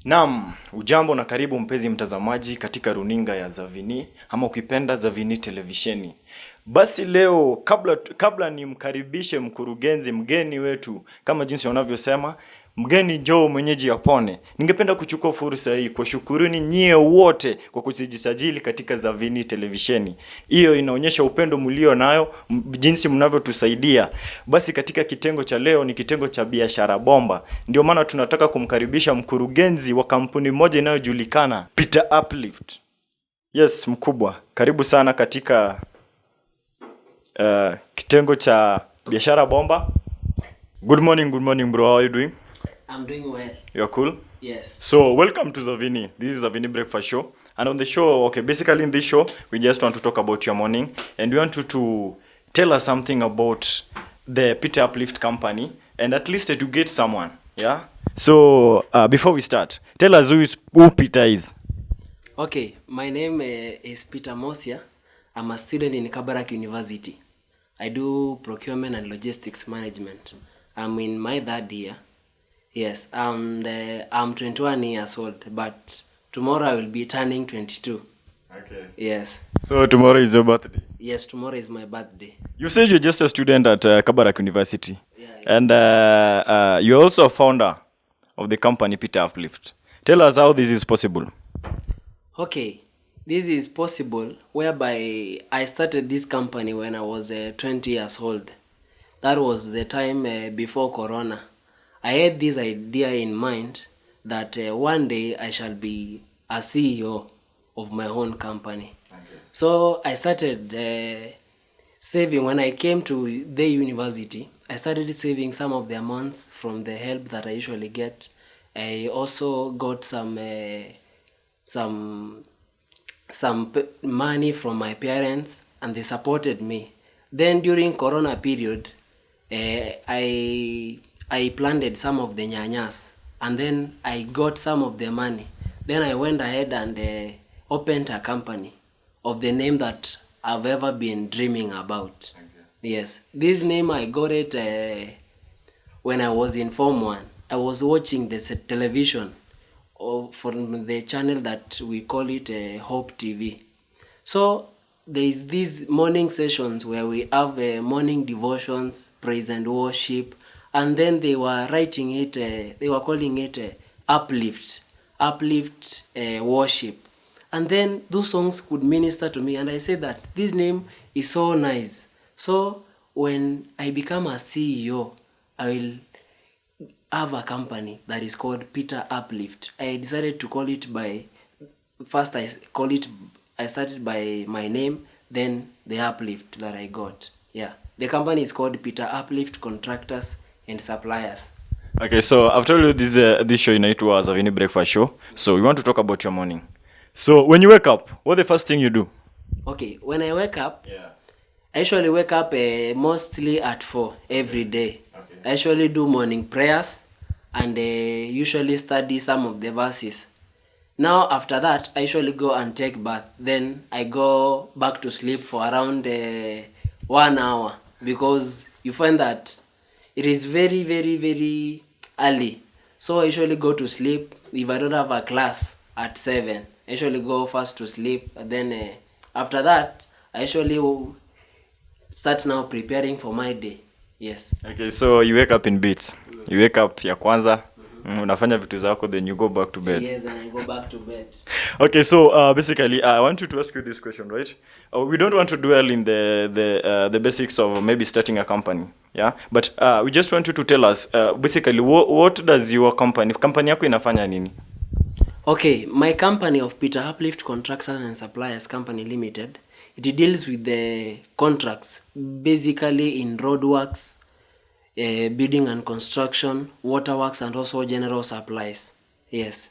Naam, ujambo na karibu mpenzi mtazamaji katika runinga ya Zavinnie ama ukipenda Zavinnie televisheni. Basi leo kabla nimkaribishe mkurugenzi mgeni wetu kama jinsi wanavyosema, mgeni njoo mwenyeji yapone. Ningependa kuchukua fursa hii kwa shukuruni nyie wote kwa kujisajili katika Zavinnie televisheni. Hiyo inaonyesha upendo mlio nayo, jinsi mnavyotusaidia. Basi katika kitengo cha leo ni kitengo cha biashara bomba. Ndio maana tunataka kumkaribisha mkurugenzi wa kampuni moja inayojulikana Peter Uplift. Yes, mkubwa. Karibu sana katika kitengo cha biashara bomba. Good morning bro. How are you doing? I'm doing well. You're cool? Yes. So, welcome to Zavinnie. This is Zavinnie Breakfast Show. And on the show, basically in this show, we just want to talk about your morning. And we want you to tell us something about the Peter Uplift company. And at least to get someone. Yeah? So, before we start, tell us who Peter is. Okay, my name is Peter Mosia. I'm a student in Kabarak University. I do procurement and logistics management. I'm in my third year. Yes, and I'm 21 years old, but tomorrow I will be turning 22. Okay. Yes. So tomorrow is your birthday? Yes, tomorrow is my birthday. You said you're just a student at Kabarak University. Yeah. And you're also a founder of the company Peter Uplift. Tell us how this is possible. Okay, this is possible whereby I started this company when I was 20 years old. That was the time before Corona. I had this idea in mind that one day I shall be a CEO of my own company. Okay. So I started saving. When I came to the university, I started saving some of the amounts from the help that I usually get. I also got some money from my parents, and they supported me. Then during Corona period, I planted some of the nyanyas, and then I got some of the money. Then I went ahead and opened a company of the name that I've ever been dreaming about. Okay. Yes, this name I got it when I was in Form 1. I was watching the television from the channel that we call it Hope TV. So there is these morning sessions where we have morning devotions, praise and worship, and then they were writing it, they were calling it uplift worship. And then those songs could minister to me, and I said that this name is so nice. So when I become a CEO, I will have a company that is called Peter Uplift. I decided to call it I started by my name, then the Uplift that I got. Yeah. The company is called Peter Uplift Contractors and Suppliers. Okay, so I've told you this show inaitwa Zavinnie Breakfast Show. So we want to talk about your morning. So when you wake up, what's the first thing you do? Okay, when I wake up, I usually wake up mostly at 4 every day. Okay. I usually do morning prayers and usually study some of the verses. Now after that, I usually go and take bath. Then I go back to sleep for around 1 hour, because you find that it is very, very, very early. So I usually go to sleep. If I don't have a class at 7, I usually go first to sleep. And then after that, I usually start now preparing for my day. Yes. Okay, so you wake up in bits. You wake up ya kwanza, unafanya vitu zako, then you go back to bed. Yes, and I go back to bed. Okay, so basically I want you to ask you this question, right? We don't want to dwell in the basics of maybe starting a company, yeah? But we just want you to tell us basically what does your company yako inafanya nini? Okay, my company of Peter Uplift Contractors and Suppliers Company Limited, it deals with the contracts basically in roadworks, building and construction, waterworks, and also general supplies. Yes.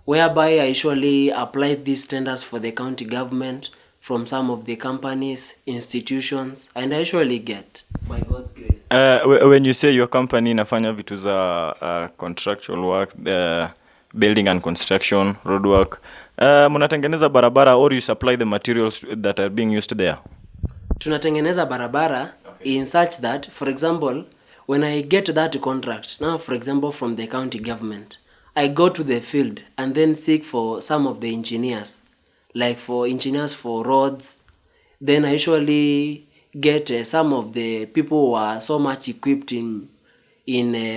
Whereby I usually apply these tenders for the county government from some of the companies, institutions, and I usually get, by God's grace. When you say your company inafanya vitu za contractual work, building and construction, road work, munatengeneza barabara, or you supply the materials that are being used there? Tunatengeneza barabara, okay, in such that, for example, when I get that contract, now for example from the county government, I go to the field and then seek for some of the engineers, like for engineers for roads. Then I usually get some of the people who are so much equipped in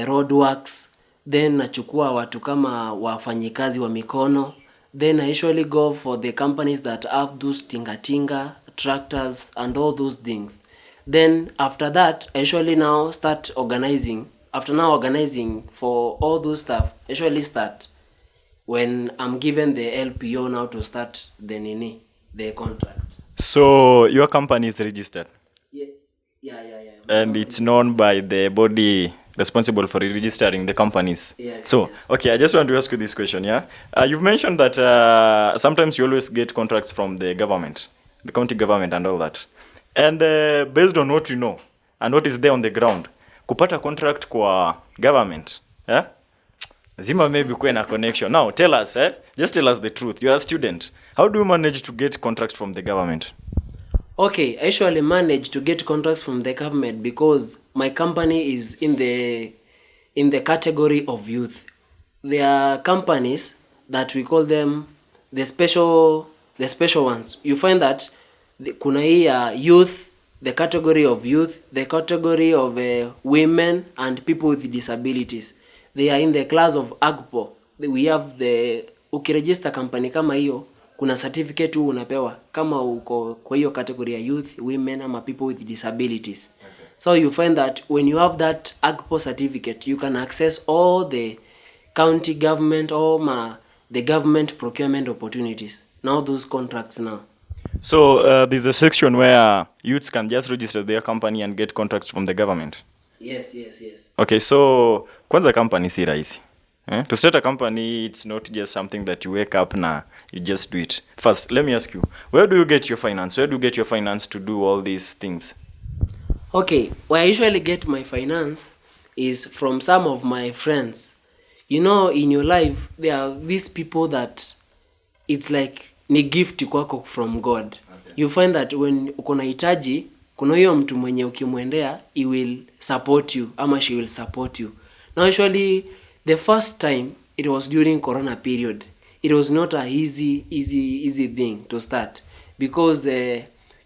road works. Then nachukua watu kama wafanyikazi wa mikono. Then I usually go for the companies that have those tinga tractors and all those things. Then after that, I usually now start organizing. After now organizing for all those stuff, I usually start when I'm given the LPO now to start the contract. So your company is registered? Yeah. And it's known by the body responsible for registering the companies. Yes, So, yes. okay, I just want to ask you this question, yeah? You've mentioned that sometimes you always get contracts from the government, the county government and all that. And based on what you know and what is there on the ground, kupata contract kwa government, yeah? Zima maybe kuwe na connection. Now, tell us, just tell us the truth. You're a student. How do you manage to get contracts from the government? Okay, I usually manage to get contracts from the government because my company is in the category of youth. There are companies that we call them the special ones. You find that kuna hii youth, the category of youth, the category of women and people with disabilities. They are in the class of AGPO. We have the ukiregister company kama hiyo, kuna certificate huu unapewa kama uko kwa hiyo category ya youth, women ama people with disabilities. Okay. So you find that when you have that AGPO certificate, you can access all the county government or the government procurement opportunities. Now those contracts now. So there's a section where youths can just register their company and get contracts from the government. Yes. Okay, so kwanza company si rahisi. To start a company, it's not just something that you wake up na you just do it. First, let me ask you, where do you get your finance? Where do you get your finance to do all these things? Okay, where I usually get my finance is from some of my friends. You know, in your life, there are these people that it's like ni gift kwako from God. Okay. You find that when uko na hitaji, kuna hiyo mtu mwenye ukimwendea, he will support you, ama she will support you. Now usually, the first time, it was during Corona period. It was not a easy thing to start. Because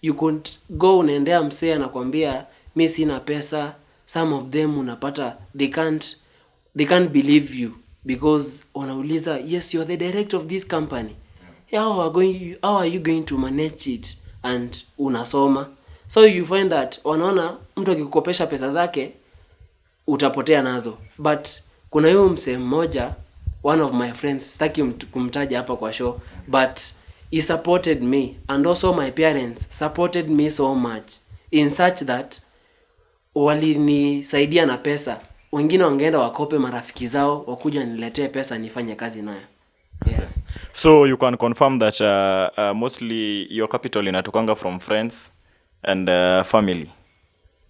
you could go unaendea msee anakwambia, mi sina pesa. Some of them unapata, they can't believe you. Because wanauliza, yes, you're the director of this company. How are you going to manage it? And unasoma. So you find that wanaona mtu akikukopesha pesa zake utapotea nazo. But kuna huyu msee mmoja, one of my friends, sitaki kumtaja hapa kwa show, but he supported me and also my parents supported me so much in such that walinisaidia na pesa. Wengine wangeenda wakope marafiki zao wakuja niletee pesa nifanye kazi nayo. Yes. So you can confirm that mostly your capital inatokanga from friends and family.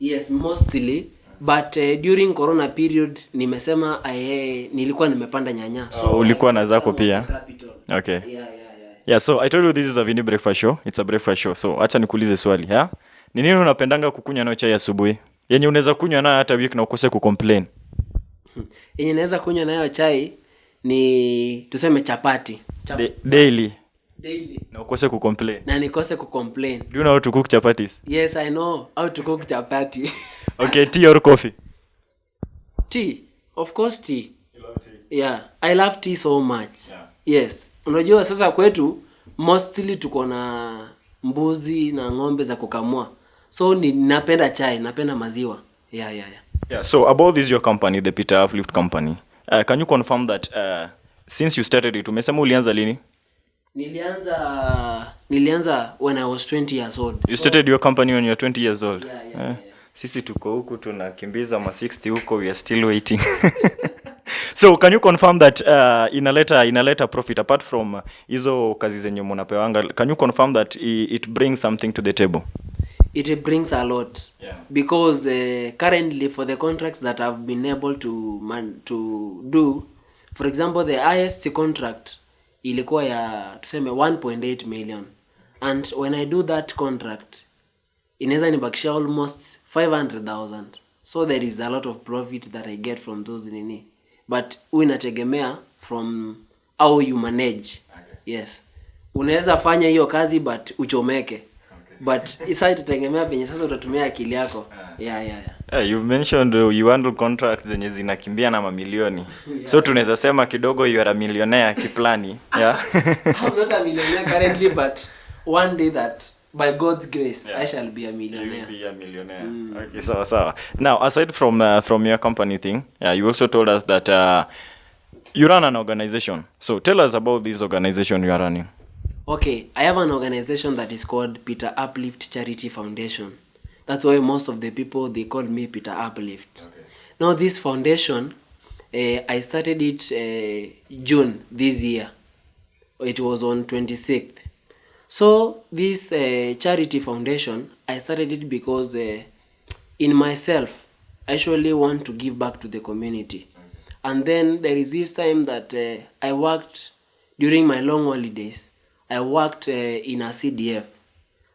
Yes, mostly. But during Corona period, nimesema nilikuwa nimepanda nyanya. So ulikuwa na zako pia. Okay. Yeah, so I told you this is a Zavinnie breakfast show. It's a breakfast show. So acha nikuulize swali, ha? Ni nini unapendanga kukunywa nayo chai asubuhi? Yenye unaweza kunywa nayo hata week na ukose kucomplain. Yenye naweza kunywa nayo chai ni tuseme chapati. Daily. Na ukose kucomplain. Na nikose kucomplain. Do you know how to cook chapatis? Yes, I know how to cook chapati. Okay, tea or coffee? Tea. Of course tea. You love tea? Yeah, I love tea so much. Yeah. Yes. Unajua sasa kwetu mostly tuko na mbuzi na ng'ombe za kukamua. So napenda chai, napenda maziwa. Yeah. So about this your company, the Peter Uplift company. Can you confirm that since you started it, umesema ulianza lini? Nilianza when I was 20 years old. You started your company when you were 20 years old? Yeah. Sisi tuko huku tunakimbiza ma 60 huko, we are still waiting. So can you confirm that inaleta profit apart from hizo kazi zenye mnapewanga? Can you confirm that it brings something to the table? It brings a lot. Yeah. Because currently for the contracts that I've been able to do, for example, the highest contract ilikuwa ya tuseme 1.8 million. And when I do that contract, inaweza nibakisha almost 500,000. So there is a lot of profit that I get from those nini. But inategemea from how you manage. Yes, unaweza fanya hiyo kazi but uchomeke. But isa itategemea penye sasa utatumia akili yako. Yeah. You've mentioned you handle contracts zenye zinakimbia na mamilioni. So tunaweza sema kidogo you are a millionaire kiplani. Yeah. I'm not a millionaire currently, but one day that by God's grace I shall be a millionaire. You'll be a millionaire. Okay, so. Now, aside from your company thing, you also told us that you run an organization. So tell us about this organization you are running. Okay, I have an organization that is called Peter Uplift Charity Foundation. That's why most of the people, they call me Peter Uplift. Okay. Now this foundation, I started it June this year. It was on 26th. So this charity foundation, I started it because in myself, I actually want to give back to the community. Okay. And then there is this time that I worked during my long holidays. I worked in a CDF.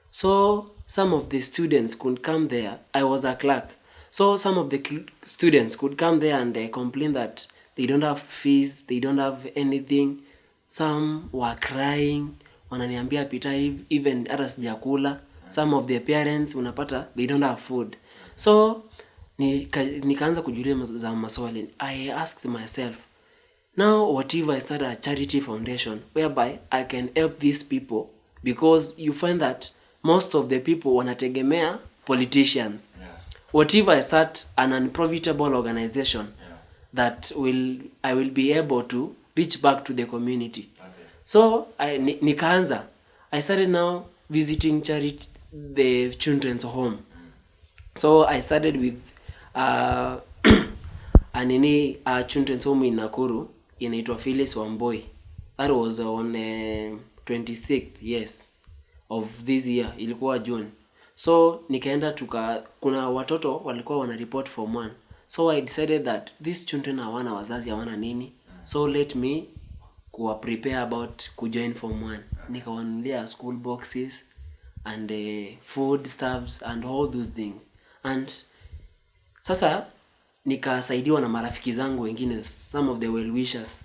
So some of the students could come there. I was a clerk. So some of the students could come there and complain that they don't have fees, they don't have anything. Some were crying. Wananiambia Peter, even hata sijakula. Some of their parents unapata they don't have food. So nikaanza kujiuliza maswali. I asked myself, now what if I start a charity foundation whereby I can help these people, because you find that most of the people wanategemea politicians. Yeah. What if I start an unprofitable organization that I will be able to reach back to the community. Okay. So nikaanza. I started now visiting the children's home. So I started with a children's home in Nakuru inaitwa Phyllis Wamboi. That was on 26th, yes, of this year. Ilikuwa June. So nikaenda kuna watoto walikuwa wana report form 1. So I decided that these children hawana wazazi, hawana nini. So let me prepare about join form 1. Nikawanunulia school boxes and food stuffs and all those things. And sasa nikasaidiwa na marafiki zangu wengine, some of the well wishers.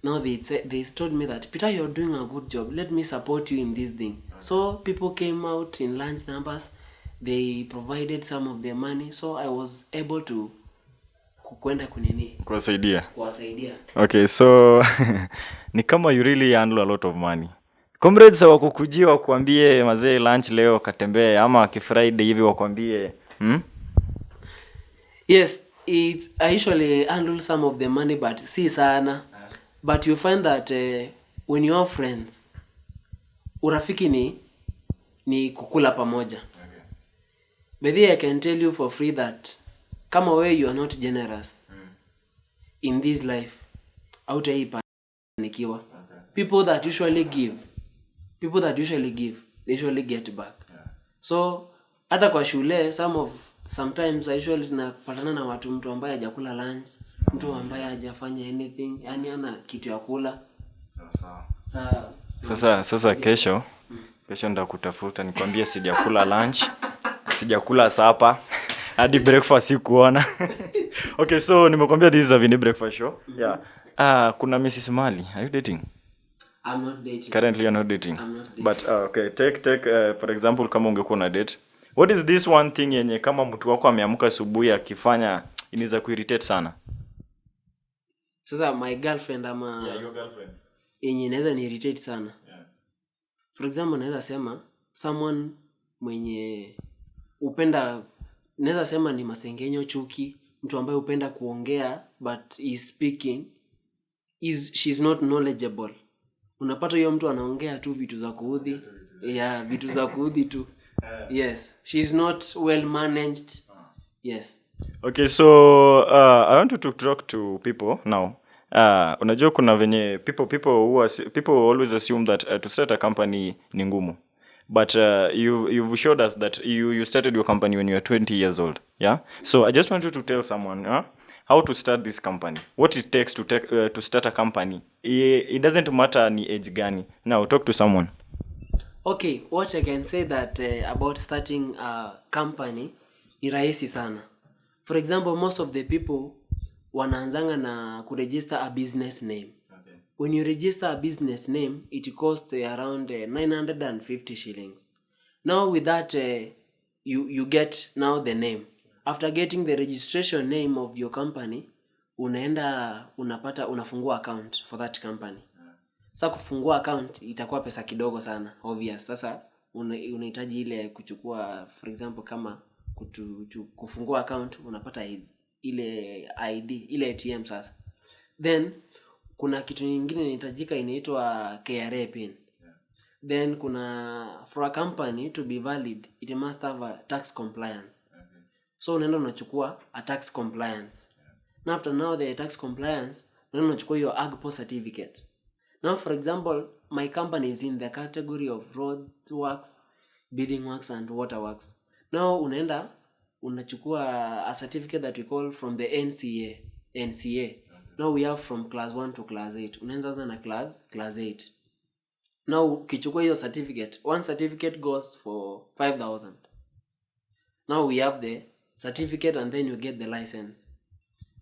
Now they told me that Peter, you're doing a good job, let me support you in this thing. So people came out in large numbers, they provided some of their money, so I was able to kwenda kuwasaidia. Okay, so ni kama you really handle a lot of money. Comrades wakukujia wakuambie mazee lunch leo katembee, ama Friday hivi wakuambie Yes, I usually handle some of the money, but si sana. But you find that when you have friends, urafiki ni kukula pamoja. Okay. But I can tell you for free that kama wewe you are not generous in this life, hautaianikiwa. Okay. People that usually give, they usually get back. Yeah. So hata kwa shule sometimes I usually tunapatana na mtu ambaye hajakula lunch, mtu ambaye hajafanya anything, yani ana kitu ya kula. Sasa kesho ndakutafuta nikwambie sijakula lunch, sijakula supper, hadi breakfast sikuona. Okay, so nimekwambia this is a Zavinnie breakfast show. Yeah. Kuna Mrs. Mali, are you dating? I'm not dating. Currently you're not dating. I'm not dating. But okay, take for example kama ungekuwa na date. What is this one thing yenye kama mtu wako ameamka asubuhi akifanya inaweza kuirritate sana? Sasa my girlfriend ama your girlfriend. Yenye inaweza ni irritate sana. Yeah. For example, naweza sema someone mwenye naweza sema ni masengenyo, chuki, mtu ambaye upenda kuongea but is speaking she's not knowledgeable. Unapata hiyo mtu anaongea tu vitu za kuudhi. Yeah, vitu za kuudhi tu. Yes, she's not well managed. Yes. Okay, so I want to talk to people now. Unajua kuna venye people always assume that to start a company ni ngumu. But you've showed us that you started your company when you were 20 years old. Yeah? So I just want you to tell someone how to start this company. What it takes to start a company. It doesn't matter ni age gani. Now talk to someone. Okay, what I can say that about starting a company ni rahisi sana. For example, most of the people wanaanzanga na kuregister a business name. when you register a business name, it costs around 950 shillings. Now with that, you get now the name. After getting the registration name of your company, unafungua account for that company. Sasa kufungua account itakuwa pesa kidogo sana, obvious. Sasa unahitaji ile kuchukua, for example, kama kufungua account unapata ile ID, ile ATM sasa. Then kuna kitu nyingine inahitajika inaitwa KRA pin. Then for a company to be valid, it must have a tax compliance. So unaenda unachukua a tax compliance. Now after the tax compliance, unaenda unachukua your AGPO certificate. Now for example, my company is in the category of roads works, building works and water works. Now unaenda unachukua a certificate that we call from the NCA. Now we have from class 1 to class 8. Unaanza na class 8. Now ukichukua hiyo certificate, one certificate goes for 5,000. Now we have the certificate and then you get the license.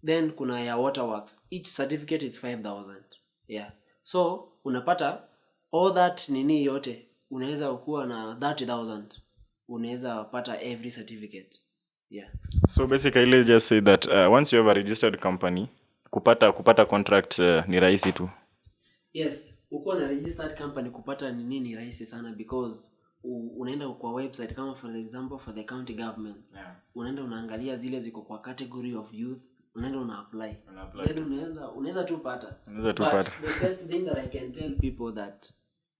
Then kuna ya waterworks. Each certificate is 5,000. Yeah. So unapata all that nini yote unaweza kuwa na 30,000. Unaweza pata every certificate. Yeah. So basically let's just say that once you have a registered company, kupata contract ni rahisi tu. Yes, uko na registered company kupata ni rahisi sana because unaenda kwa website kama for example for the county government. Yeah. Unaenda unaangalia zile ziko kwa category of youth, unaenda una-apply. Then unaweza tu pata. The best thing that I can tell people that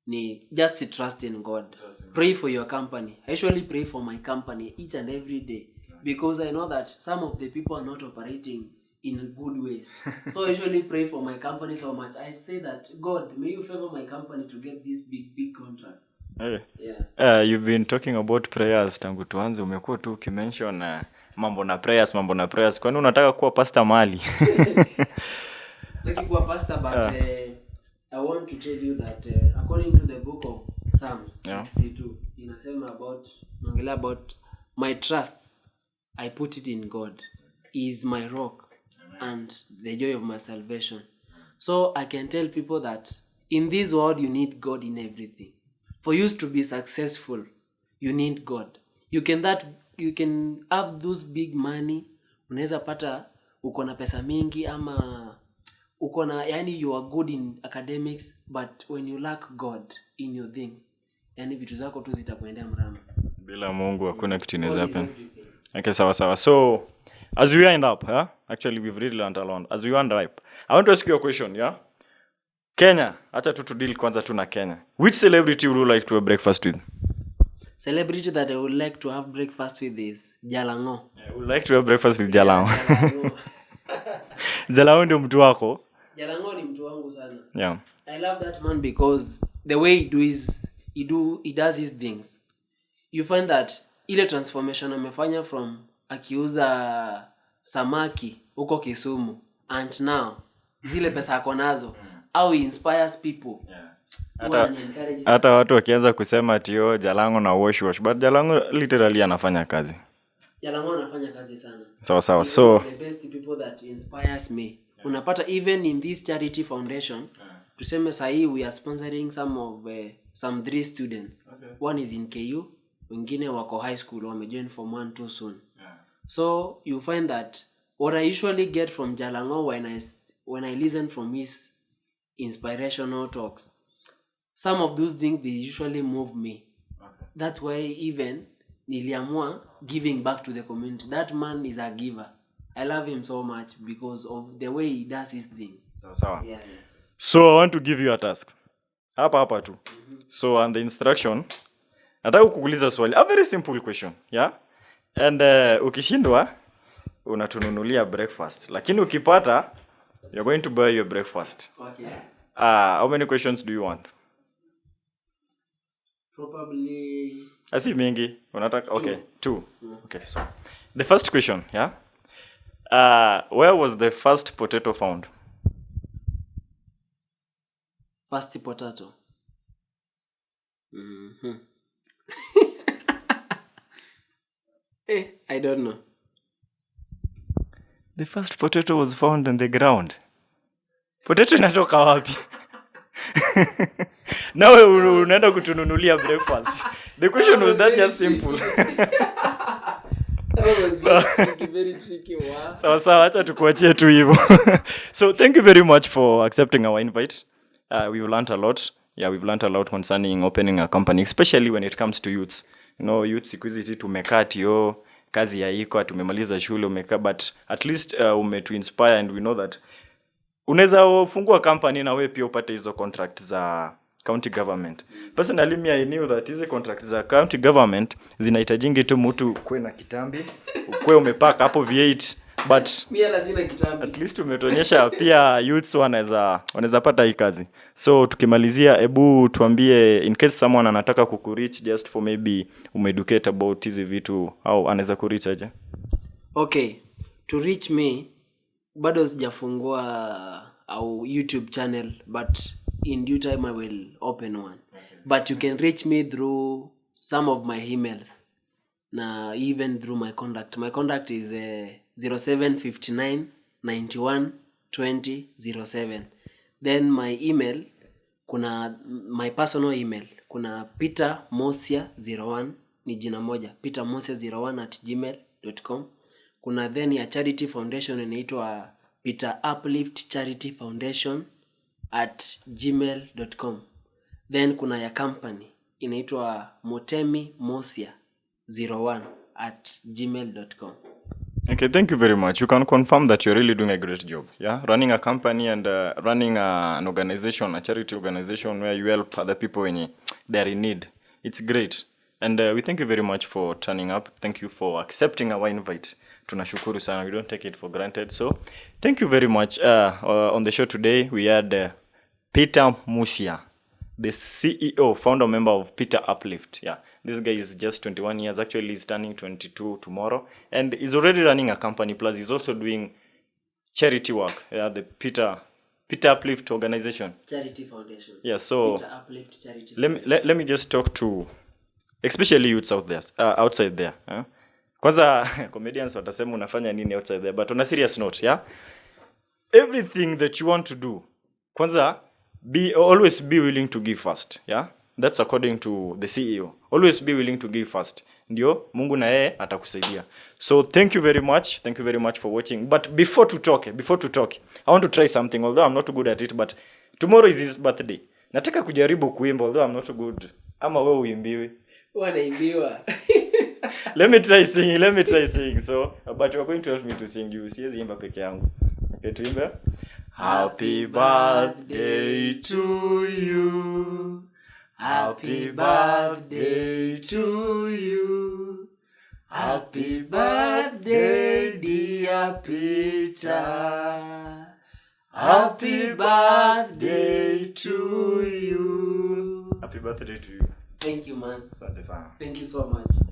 ni just trust in God. Pray for your company. I usually pray for my company each and every day because I know that some of the people are not operating in good ways. So I usually pray for my company so much. I say that, God, may you favor my company to get these big contracts. Hey. Yeah. You've been talking about prayers tangu tuanze, umekuwa tu ukimention mambo na prayers. Kwani unataka kuwa pastor mali? Sitaki kuwa pastor but I want to tell you that according to the book of Psalms 62, inasema about my trust I put it in God. He is my rock and the joy of my salvation. So I can tell people that in this world you need God in everything. For you to be successful, you need God. You can have those big money, unaweza pata uko na pesa mingi ama uko na you are good in academics, but when you lack God in your things, vitu zako tu zitakuendea mrama. Bila Mungu hakuna kitu inaweza happen. Okay, sawa. So as we wind up, actually we've really learned a lot. As we wind up, I want to ask you a question, Kenya, acha tu deal kwanza tu na Kenya. Which celebrity would you like to have breakfast with? Celebrity that I would like to have breakfast with is Jalango. I would like to have breakfast with Jalango. Jalango ndio mtu wako? Jalango ni mtu wangu sana. Yeah. I love that man because the way he does his things. You find that ile transformation amefanya from akiuza samaki huko Kisumu and now zile pesa ako nazo how he inspires people. Hata watu wakianza kusema tio Jalango na wash but Jalango literally anafanya kazi. Jalango anafanya kazi sana. Sawa. So the best people that inspires me. Unapata even in this charity foundation, tuseme sahi we are sponsoring some 3 students. Okay. One is in KU, wengine wako high school wamejoin form 1 too soon. So you find that what I usually get from Jalango when I listen from his inspirational talks, some of those things they usually move me. Okay. That's why even niliamua giving back to the community. That man is a giver. I love him so much because of the way he does his things. Sawa. Yeah. So I want to give you a task. Hapa tu. So on the instruction, nataka kukuuliza swali. A very simple question, yeah? And ukishindwa unatununulia breakfast. Lakini ukipata you're going to buy your breakfast. Okay. How many questions do you want? Probably asi mingi. Unataka okay, 2. Okay, so the first question, yeah? Where was the first potato found? First potato. I don't know. The first potato was found on the ground. Potato inatoka wapi? Nawe unaenda kutununulia breakfast. The question was that just simple. That was very tricky. Wow. Sawa, acha tukuachie tu hivyo. So thank you very much for accepting our invite. We've learned a lot. Yeah, we've learned a lot concerning opening a company, especially when it comes to youths. You know, youth siku hizi tumekaa tio, kazi haiko, tumemaliza shule umekaa, but at least umetu inspire, and we know that unaweza fungua company na wewe pia upate hizo contract za county government. Personally, I knew that hizo contract za county government zinahitajingi tu mtu kuwe na kitambi, ukwe umepaka hapo V8, but Mimi lazima kitambi. At least umetuonyesha pia youths wanaweza pata hii kazi. So tukimalizia, hebu tuambie, in case someone anataka kukureach just for maybe umeeducate about hizi vitu, au anaweza kureach aje? Okay, to reach me, bado sijafungua au YouTube channel, but in due time I will open one. Okay. But you can reach me through some of my emails, na even through my contact. My contact is 0759 91 20 07. Then my email, kuna my personal email, kuna petermosia01, ni jina moja, petermosia01@gmail.com. Kuna then ya charity foundation inaitwa Peter Uplift Charity Foundation @gmail.com. Then kuna ya company inaitwa Motemi Mosia 01@gmail.com. Okay, thank you very much. You can confirm that you're really doing a great job. Yeah, running a company and running an organization, a charity organization where you help other people when they're in need. It's great. And we thank you very much for turning up. Thank you for accepting our invite. Tunashukuru sana. We don't take it for granted. So, thank you very much. On the show today, we had Peter Musia, the CEO, founder member of Peter Uplift. Yeah, this guy is just 21 years. Actually, he's turning 22 tomorrow. And he's already running a company. Plus, he's also doing charity work. Yeah, the Peter Uplift organization. Charity foundation. Yeah, so Peter Uplift Charity. Let me just talk to especially youths out there, outside there. Kwanza comedians watasema unafanya nini outside there, but on a serious note, yeah, everything that you want to do, kwanza always be willing to give first. Yeah, that's according to the CEO. Always be willing to give first, ndio Mungu na yeye atakusaidia. So thank you very much for watching. But before to talk, I want to try something, although I'm not good at it. But tomorrow is his birthday. Nataka kujaribu kuimba, although I'm not good. Ama wewe uimbiwe? Wanaimbiwa. Let me try singing. So, but you're going to help me to sing. You siwezi imba peke yangu. Okay, tuimbe. Happy birthday to you. Happy birthday to you. Happy birthday, dear Peter. Happy birthday to you. Happy birthday to you. Thank you, man. Asante sana. Thank you so much.